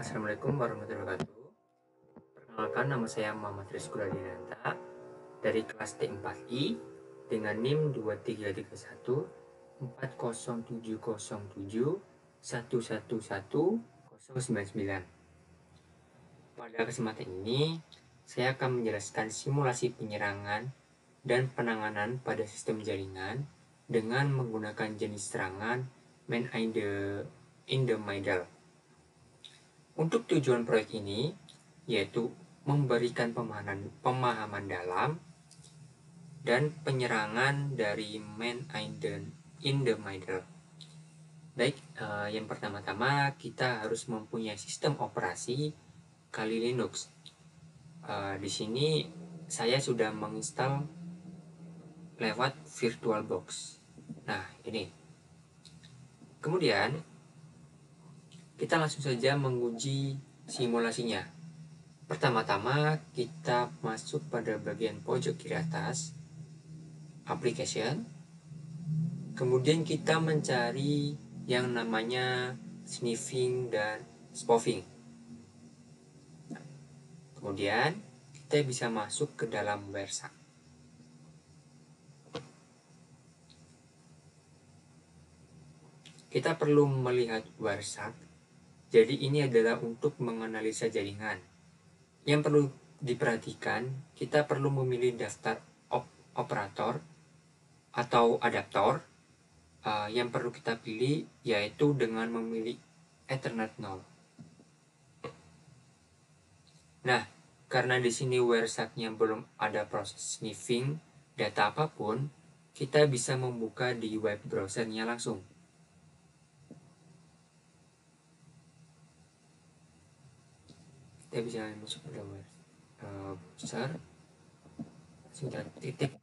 Assalamualaikum warahmatullahi wabarakatuh. Perkenalkan, nama saya Muhammad Rizky Radinata dari kelas T4I dengan NIM 2331 40707 111099. Pada kesempatan ini, saya akan menjelaskan simulasi penyerangan dan penanganan pada sistem jaringan dengan menggunakan jenis serangan man in the middle. Untuk tujuan proyek ini, yaitu memberikan pemahaman dalam dan penyerangan dari man in the middle. Baik, yang pertama-tama kita harus mempunyai sistem operasi Kali Linux. Di sini saya sudah menginstal lewat VirtualBox. Nah, ini. Kemudian kita langsung saja menguji simulasinya. Pertama-tama kita masuk pada bagian pojok kiri atas, application. Kemudian kita mencari yang namanya sniffing dan spoofing. Kemudian kita bisa masuk ke dalam WireShark. Kita perlu melihat WireShark. Jadi ini adalah untuk menganalisa jaringan. Yang perlu diperhatikan, kita perlu memilih daftar operator atau adaptor. Yang perlu kita pilih yaitu dengan memilih Ethernet 0. Nah, karena di sini WireShark-nya belum ada proses sniffing data apapun, kita bisa membuka di web browser-nya langsung. Kita bisa masuk ke web browser, sudah titik.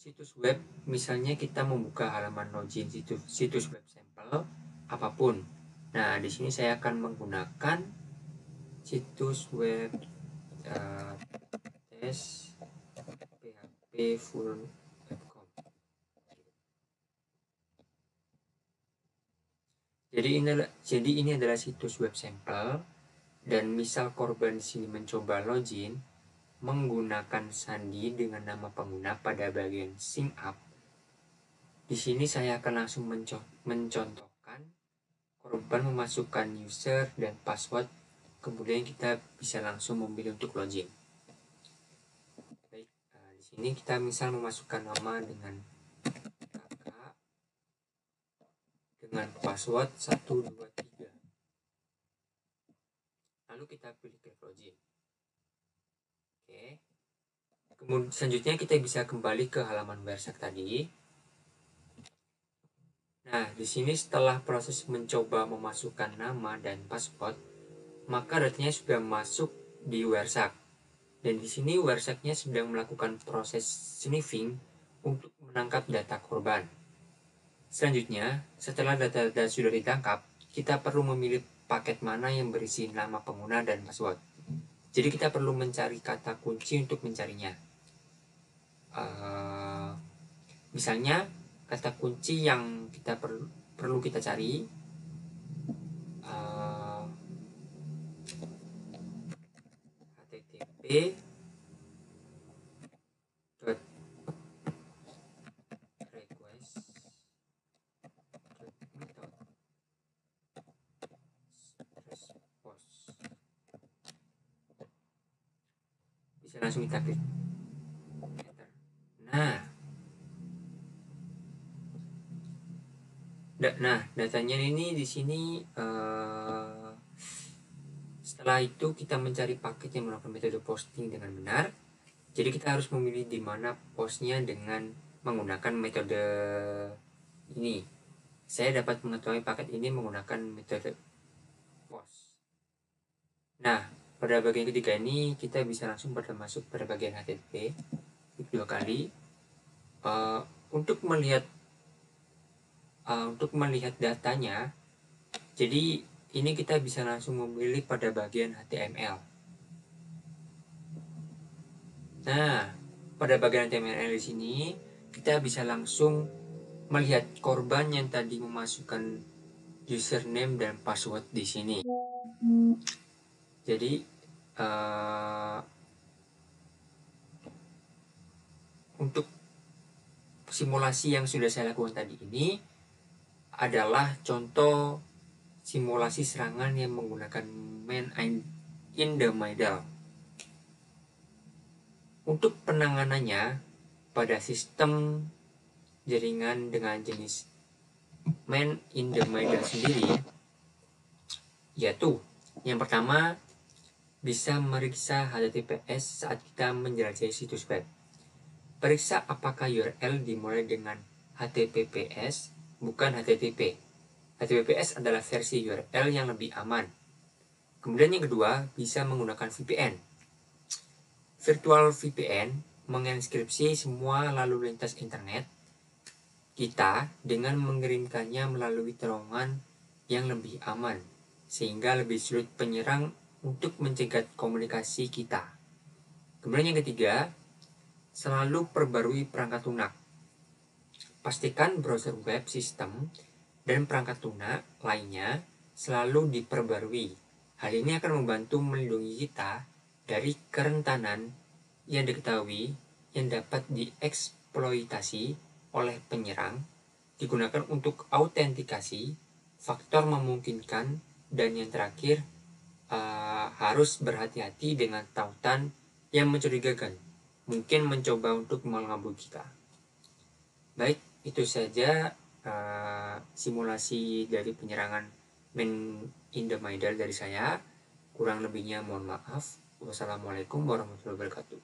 Situs web, misalnya kita membuka halaman login situs web sampel apapun. Nah, di sini saya akan menggunakan situs web tes php full.com. Jadi ini adalah situs web sampel, dan misal korban di sini mencoba login menggunakan sandi dengan nama pengguna pada bagian sign up. Di sini saya akan langsung mencontohkan korban memasukkan user dan password, kemudian kita bisa langsung memilih untuk login. Baik, di sini kita misal memasukkan nama dengan kakak dengan password 123. Lalu kita pilih klik login. Oke. Kemudian selanjutnya kita bisa kembali ke halaman WireShark tadi. Nah, di sini setelah proses mencoba memasukkan nama dan password, maka datanya sudah masuk di WireShark. Dan di sini WireShark-nya sedang melakukan proses sniffing untuk menangkap data korban. Selanjutnya, setelah data-data sudah ditangkap, kita perlu memilih paket mana yang berisi nama pengguna dan password. Jadi kita perlu mencari kata kunci untuk mencarinya. Misalnya kata kunci yang kita perlu kita cari http bisa langsung kita klik. Nah, datanya ini di sini. Setelah itu kita mencari paket yang melakukan metode posting dengan benar. Jadi kita harus memilih di mana postnya dengan menggunakan metode ini. Saya dapat mengetahui paket ini menggunakan metode post. Nah, pada bagian ketiga ini kita bisa langsung masuk pada bagian HTTP dua kali. Untuk melihat datanya, jadi ini kita bisa langsung memilih pada bagian HTML. Nah, pada bagian HTML di sini kita bisa langsung melihat korban yang tadi memasukkan username dan password di sini. Jadi untuk simulasi yang sudah saya lakukan tadi ini adalah contoh simulasi serangan yang menggunakan man in the middle. Untuk penanganannya pada sistem jaringan dengan jenis man in the middle sendiri, yaitu yang pertama bisa meriksa HTTPS saat kita menjelajahi situs web. Periksa apakah URL dimulai dengan HTTPS bukan HTTP. HTTPS adalah versi URL yang lebih aman. Kemudian yang kedua, bisa menggunakan VPN. Virtual VPN menginskripsi semua lalu lintas internet kita dengan mengirimkannya melalui terowongan yang lebih aman, sehingga lebih sulit penyerang untuk mencegat komunikasi kita. Kemudian yang ketiga, selalu perbarui perangkat lunak. Pastikan browser web sistem dan perangkat lunak lainnya selalu diperbarui. Hal ini akan membantu melindungi kita dari kerentanan yang diketahui yang dapat dieksploitasi oleh penyerang, digunakan untuk autentikasi, faktor memungkinkan, dan yang terakhir harus berhati-hati dengan tautan yang mencurigakan, mungkin mencoba untuk mengelabui kita. Baik, itu saja simulasi dari penyerangan man in the middle dari saya. Kurang lebihnya mohon maaf. Wassalamualaikum warahmatullahi wabarakatuh.